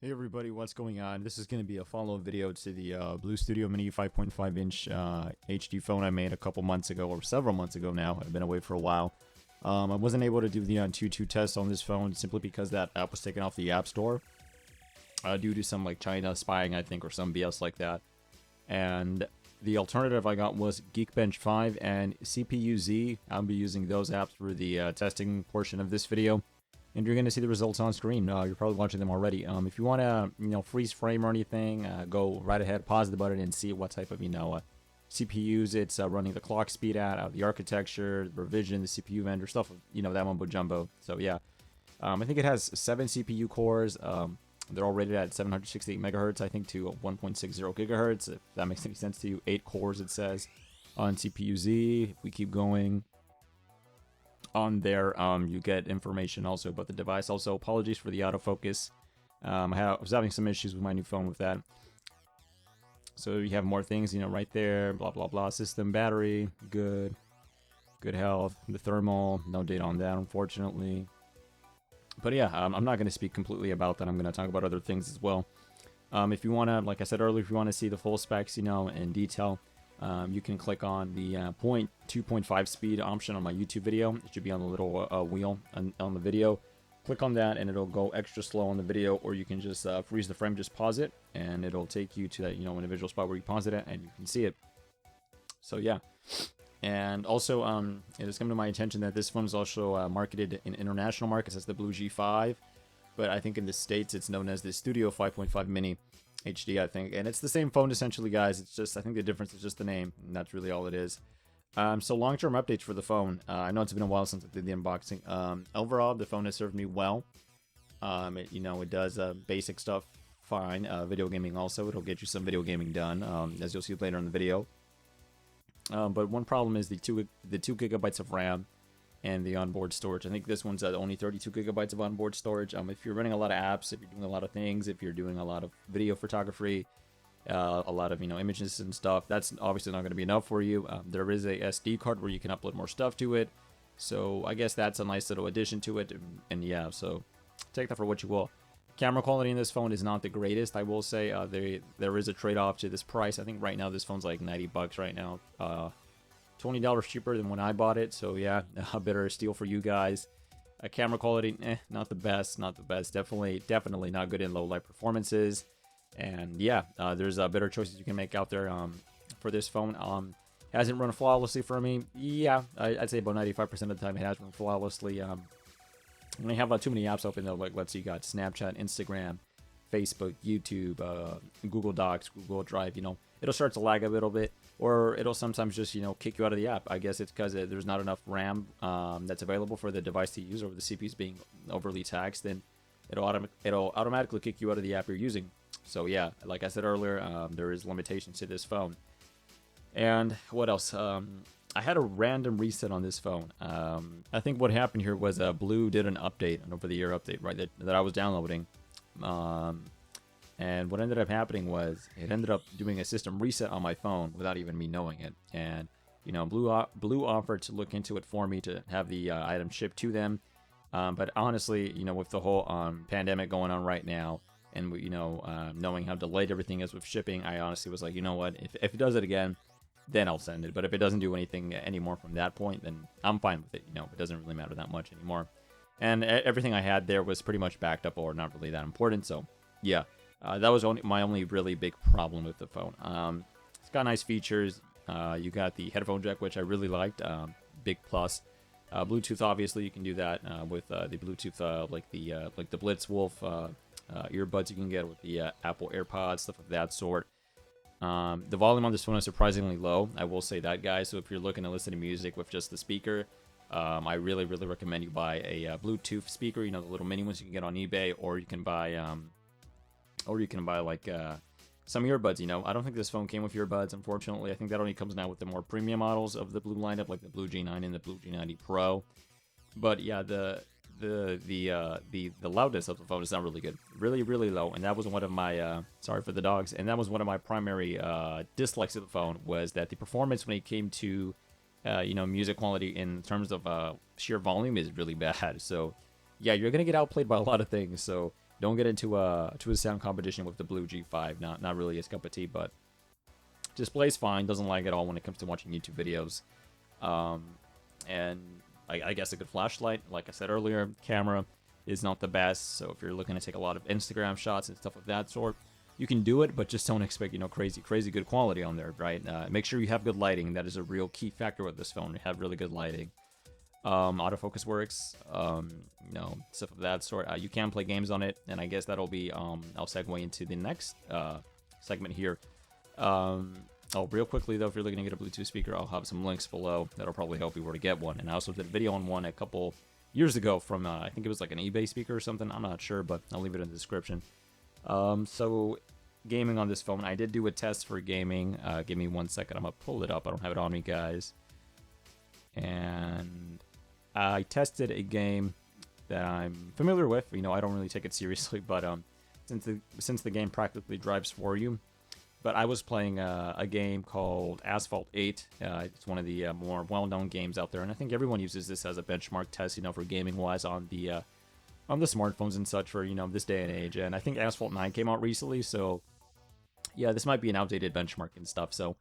Hey everybody, what's going on? This is going to be a follow-up video to the BLU STUDIO MINI 5.5-inch HD phone I made a couple months ago, or several months ago now. I've been away for a while. I wasn't able to do the Antutu test on this phone simply because that app was taken off the App Store due to some like China spying, I think, or some BS like that. And the alternative I got was Geekbench 5 and CPU Z. I'll be using those apps for the testing portion of this video. And you're going to see the results on screen. You're probably watching them already. If you want to, freeze frame or anything, go right ahead, pause the button, and see what type of, CPUs it's running the clock speed at, the architecture, the revision, the CPU vendor, stuff, that mumbo jumbo. So yeah, I think it has 7 CPU cores. They're all rated at 768 megahertz, I think, to 1.60 gigahertz. If that makes any sense to you, 8 cores it says on CPU Z. If we keep going. On there, you get information also about the device. Also, apologies for the autofocus. I was having some issues with my new phone with that. So you have more things, right there. Blah, blah, blah. System, battery, good. Good health. The thermal, no data on that, unfortunately. But yeah, I'm not going to speak completely about that. I'm going to talk about other things as well. If you want to, like I said earlier, if you want to see the full specs, in detail, you can click on the 2.5 speed option on my YouTube video. It should be on the little wheel on the video. Click on that and it'll go extra slow on the video, or you can just freeze the frame, just pause it, and it'll take you to that, individual spot where you pause it at and you can see it. So yeah. And also, it has come to my attention that this phone is also marketed in international markets as the BLU G5, but I think in the States it's known as the Studio 5.5 Mini HD, I think, and it's the same phone essentially, guys. It's just, I think the difference is just the name, and that's really all it is. So long-term updates for the phone. I know it's been a while since I did the unboxing. Overall, the phone has served me well. It does basic stuff fine. Video gaming also, it'll get you some video gaming done, as you'll see later in the video. But one problem is the 2 gigabytes of RAM and the onboard storage. I think this one's only 32 gigabytes of onboard storage. If you're running a lot of apps, if you're doing a lot of things, if you're doing a lot of video photography, a lot of images and stuff, that's obviously not going to be enough for you. There is a SD card where you can upload more stuff to it, so I guess that's a nice little addition to it. And yeah, so take that for what you will. Camera quality in this phone is not the greatest, I will say. There is a trade-off to this price. I think right now this phone's like 90 bucks right now. $20 cheaper than when I bought it, so yeah, a better steal for you guys. Camera quality, not the best, definitely not good in low light performances. And yeah, there's better choices you can make out there for this phone. Hasn't run flawlessly for me. Yeah, I'd say about 95% of the time it has run flawlessly. When I have too many apps open though, like let's see, you got Snapchat, Instagram, Facebook, YouTube, Google Docs, Google Drive, it'll start to lag a little bit, or it'll sometimes just, kick you out of the app. I guess it's because there's not enough RAM that's available for the device to use, or the CPU is being overly taxed, then it'll automatically kick you out of the app you're using. So yeah, like I said earlier, there is limitations to this phone. And what else? I had a random reset on this phone. I think what happened here was BLU did an update, an over-the-air update, right, that I was downloading. And what ended up happening was it ended up doing a system reset on my phone without even me knowing it. And BLU offered to look into it for me to have the item shipped to them. But honestly, with the whole pandemic going on right now, and knowing how delayed everything is with shipping, I honestly was like, you know what, if it does it again, then I'll send it. But if it doesn't do anything anymore from that point, then I'm fine with it. It doesn't really matter that much anymore. And everything I had there was pretty much backed up or not really that important. So yeah, that was my only really big problem with the phone. It's got nice features. You got the headphone jack, which I really liked. Big plus. Bluetooth, obviously, you can do that with the Bluetooth, like the Blitzwolf earbuds you can get with the Apple AirPods, stuff of that sort. The volume on this phone is surprisingly low. I will say that, guys. So if you're looking to listen to music with just the speaker, I really recommend you buy a Bluetooth speaker. The little mini ones you can get on eBay, or you can buy like some earbuds. I don't think this phone came with earbuds, unfortunately. I think that only comes now with the more premium models of the BLU lineup, like the BLU G9 and the BLU G90 Pro. But yeah, the loudness of the phone is not really good, really low, and that was one of my sorry for the dogs, and that was one of my primary dislikes of the phone, was that the performance when it came to music quality in terms of sheer volume is really bad. So yeah, you're gonna get outplayed by a lot of things. So Don't get into a sound competition with the BLU G5. Not really its cup of tea, but display's fine. Doesn't lag at all when it comes to watching YouTube videos. And I guess a good flashlight, like I said earlier, camera is not the best. So if you're looking to take a lot of Instagram shots and stuff of that sort, you can do it, but just don't expect, you know, crazy good quality on there, right? Make sure you have good lighting. That is a real key factor with this phone. You have really good lighting. Autofocus works, you know, stuff of that sort. You can play games on it, and I guess that'll be, I'll segue into the next segment here. Oh, real quickly though, if you're looking to get a Bluetooth speaker, I'll have some links below that'll probably help you where to get one. And I also did a video on one a couple years ago from, I think it was like an eBay speaker or something. I'm not sure, but I'll leave it in the description. So gaming on this phone, I did do a test for gaming. Give me 1 second. I'm gonna pull it up. I don't have it on me, guys. And I tested a game that I'm familiar with. You know, I don't really take it seriously, but since the game practically drives for you. But I was playing a game called Asphalt 8. It's one of the more well-known games out there, and I think everyone uses this as a benchmark test, you know, for gaming-wise on the smartphones and such for, you know, this day and age. And I think Asphalt 9 came out recently, so yeah, this might be an outdated benchmark and stuff. So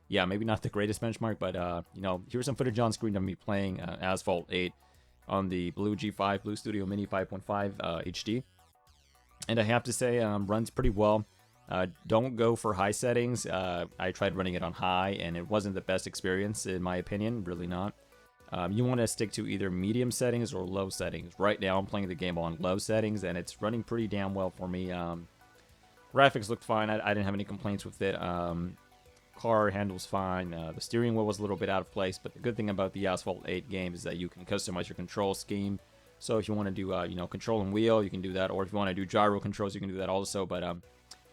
yeah, maybe not the greatest benchmark, but you know, here's some footage on screen of me playing Asphalt 8 on the BLU G5, BLU Studio Mini 5.5 HD, and I have to say, runs pretty well. Don't go for high settings. I tried running it on high, and it wasn't the best experience, in my opinion. Really not. You want to stick to either medium settings or low settings. Right now, I'm playing the game on low settings, and it's running pretty damn well for me. Graphics looked fine. I didn't have any complaints with it. Car handles fine. The steering wheel was a little bit out of place, but the good thing about the Asphalt 8 game is that you can customize your control scheme. So if you want to do, you know, control and wheel, you can do that. Or if you want to do gyro controls, you can do that also. But I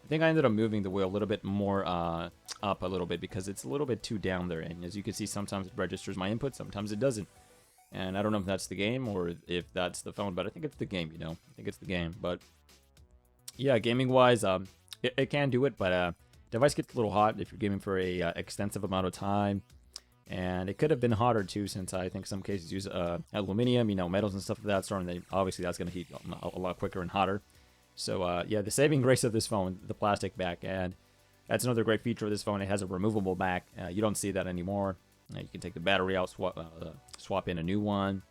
think I ended up moving the wheel a little bit more up a little bit because it's a little bit too down there. And as you can see, sometimes it registers my input, sometimes it doesn't. And I don't know if that's the game or if that's the phone, but I think it's the game, you know. I think it's the game. But yeah, gaming-wise, it can do it, but device gets a little hot if you're gaming for a extensive amount of time. And it could have been hotter too, since I think some cases use aluminum, you know, metals and stuff of that sort, and they, obviously that's going to heat a lot quicker and hotter. So yeah, the saving grace of this phone, the plastic back, and that's another great feature of this phone. It has a removable back. You don't see that anymore. You can take the battery out, swap in a new one.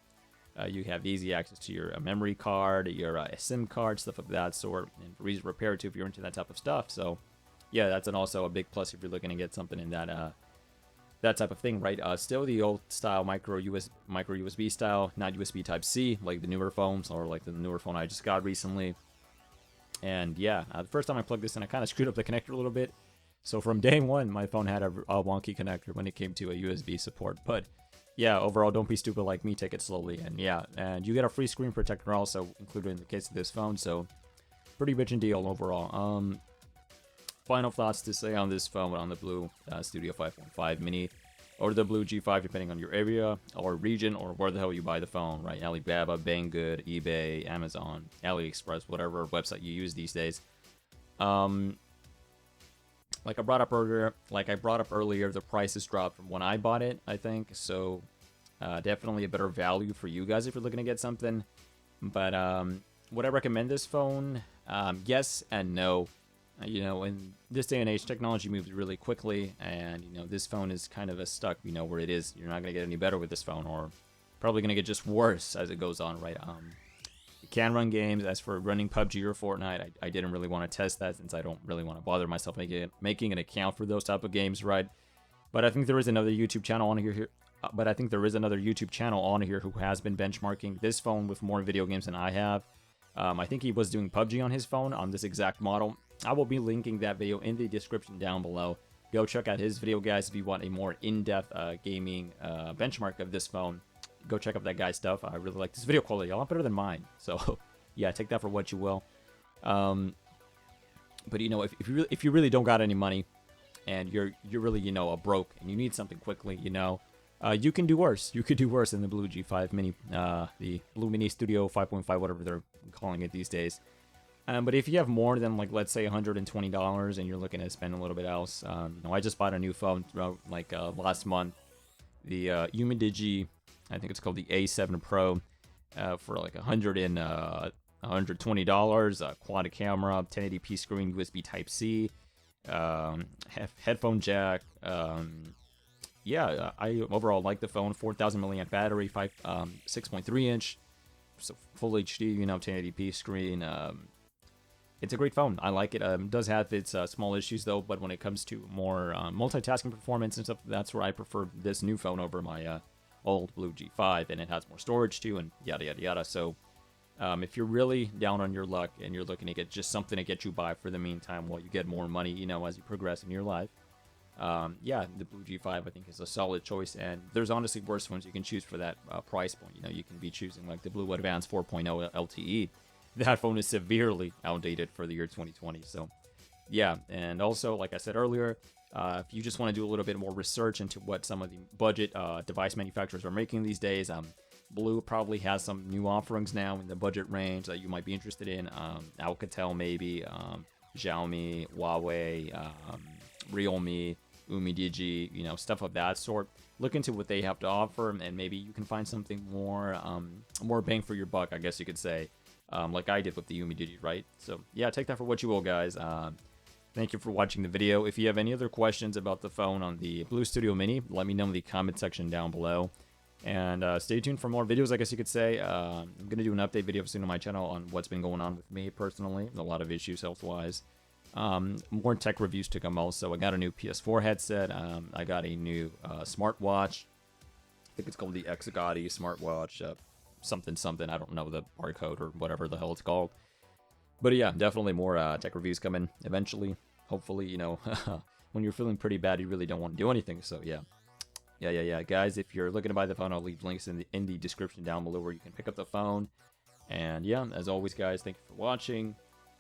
You have easy access to your memory card, your SIM card, stuff of that sort, and for easy repair too if you're into that type of stuff. So yeah, that's also a big plus if you're looking to get something in that that type of thing, right? Still the old style micro USB style, not USB Type C like the newer phones or like the newer phone I just got recently. And yeah, the first time I plugged this in, I kind of screwed up the connector a little bit. So from day one, my phone had a wonky connector when it came to a USB support. But yeah, overall, don't be stupid like me. Take it slowly. And yeah, and you get a free screen protector also included in the case of this phone. So pretty bitchin' deal overall. Final thoughts to say on this phone, on the BLU Studio 5.5 Mini or the BLU G5, depending on your area or region or where the hell you buy the phone, right? Alibaba, Banggood, eBay, Amazon, AliExpress, whatever website you use these days. Like I brought up earlier, the price has dropped from when I bought it, I think. So definitely a better value for you guys if you're looking to get something. But would I recommend this phone? Yes and no. You know, in this day and age, technology moves really quickly, and you know, this phone is kind of stuck, you know, where it is. You're not going to get any better with this phone, or probably going to get just worse as it goes on, right? You can run games. As for running PUBG or Fortnite, I didn't really want to test that since I don't really want to bother myself making an account for those type of games, right? But I think there is another YouTube channel on here. But I think there is another YouTube channel on here who has been benchmarking this phone with more video games than I have. I think he was doing PUBG on his phone on this exact model. I will be linking that video in the description down below. Go check out his video, guys, if you want a more in-depth gaming benchmark of this phone. Go check out that guy's stuff. I really like this video quality, a lot better than mine. So yeah, take that for what you will. But you know, if you really don't got any money and you're really, you know, broke and you need something quickly, you know, you can do worse. You could do worse than the BLU G5 Mini, the BLU Mini Studio 5.5, whatever they're calling it these days. But if you have more than, like, let's say $120 and you're looking to spend a little bit else, you know, I just bought a new phone throughout, like, last month. The Umidigi, I think it's called the A7 Pro, for like $130 $120. Quad camera, 1080p screen, USB Type-C, headphone jack. Yeah, I overall like the phone. 4,000 milliamp battery, 6.3 inch, so full HD, 1080p screen. It's a great phone. I like it. It does have its small issues though, but when it comes to more multitasking performance and stuff, that's where I prefer this new phone over my old BLU G5, and it has more storage too, and yada yada yada. So if you're really down on your luck and you're looking to get just something to get you by for the meantime while you get more money, as you progress in your life, yeah, the BLU G5 I think is a solid choice, and there's honestly worse ones you can choose for that price point. You can be choosing like the BLU Advanced 4.0 LTE. That phone is severely outdated for the year 2020. So yeah, and also like I said earlier, if you just want to do a little bit more research into what some of the budget device manufacturers are making these days, BLU probably has some new offerings now in the budget range that you might be interested in. Alcatel maybe, Xiaomi, Huawei, Realme, Umidigi, stuff of that sort. Look into what they have to offer, and maybe you can find something more bang for your buck, I guess you could say, like I did with the Umidigi, right? So yeah, take that for what you will, guys. Thank you for watching the video. If you have any other questions about the phone on the BLU Studio Mini, let me know in the comment section down below. And stay tuned for more videos, I guess you could say. I'm going to do an update video soon on my channel on what's been going on with me personally. A lot of issues health-wise. More tech reviews to come also. I got a new PS4 headset. I got a new smartwatch. I think it's called the Exagati smartwatch. Something. I don't know the barcode or whatever the hell it's called. But yeah, definitely more tech reviews coming eventually. Hopefully, when you're feeling pretty bad, you really don't want to do anything. So yeah. Yeah. Guys, if you're looking to buy the phone, I'll leave links in the description down below where you can pick up the phone. And yeah, as always, guys, thank you for watching.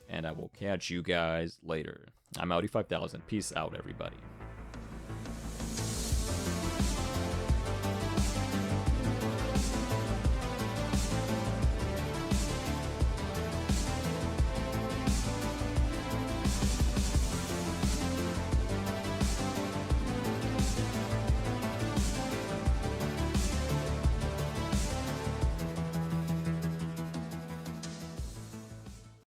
And I will catch you guys later. I'm Audi 5000. Peace out, everybody.